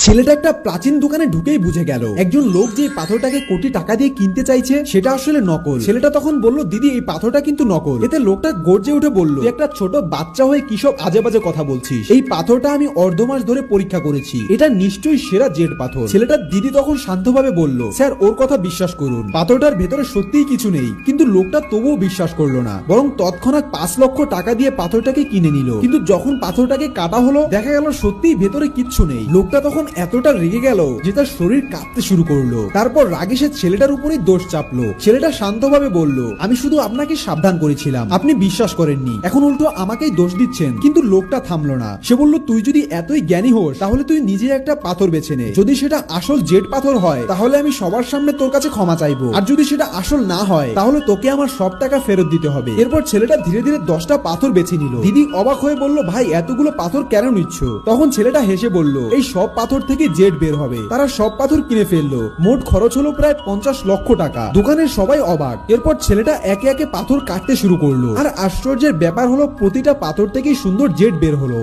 ছেলেটা একটা প্রাচীন দোকানে ঢুকেই বুঝে গেল একজন লোক যে পাথরটাকে কোটি টাকা দিয়ে কিনতে চাইছে সেটা আসলে নকল। ছেলেটা তখন বলল, দিদি এই পাথরটা কিন্তু নকল। এতে লোকটা গর্জে উঠে বলল, তুই একটা ছোট বাচ্চা হয়ে কি সব আজে বাজে কথা বলছিস? এই পাথরটা আমি অর্ধ মাস ধরে পরীক্ষা করেছি, এটা নিশ্চয়ই সেরা জেড পাথর। ছেলেটার দিদি তখন শান্তভাবে বলল, স্যার ওর কথা বিশ্বাস করুন, পাথরটার ভেতরে সত্যিই কিছু নেই। কিন্তু লোকটা তবুও বিশ্বাস করলো না, বরং তৎক্ষণাৎ 5 লক্ষ টাকা দিয়ে পাথরটাকে কিনে নিল। কিন্তু যখন পাথরটাকে কাটা হলো দেখা গেল সত্যিই ভেতরে কিচ্ছু নেই। লোকটা তখন এতটা রেগে গেল যে তার শরীর কাঁপতে শুরু করলো। তারপর রাগে সে ছেলেটার উপরেই দোষ চাপলো। ছেলেটা শান্তভাবে বলল, আমি শুধু আপনাকে সাবধান করেছিলাম, আপনি বিশ্বাস করেননি, এখন উল্টো আমাকেই দোষ দিচ্ছেন। কিন্তু লোকটা থামলো না, সে বলল, তুই যদি এতই জ্ঞানী হোস তাহলে তুই নিজে একটা পাথর বেছে নে। যদি সেটা আসল জেড পাথর হয় তাহলে আমি সবার সামনে তোর কাছে ক্ষমা চাইবো, আর যদি সেটা আসল না হয় তাহলে তোকে আমার সব টাকা ফেরত দিতে হবে। এরপর ছেলেটা ধীরে ধীরে 10টা পাথর বেছে নিল। দিদি অবাক হয়ে বলল, ভাই এতগুলো পাথর কেন নিচ্ছ? তখন ছেলেটা হেসে বলল, এই সব পাথর থেকে জেড বের হবে। তারা সব পাথর কিনে ফেললো। মোট খরচ হলো প্রায় 50 লক্ষ টাকা। দোকানের সবাই অবাক। এরপর ছেলেটা একে একে পাথর কাটতে শুরু করলো। আর আশ্চর্যের ব্যাপার হলো প্রতিটা পাথর থেকেই সুন্দর জেড বের হলো।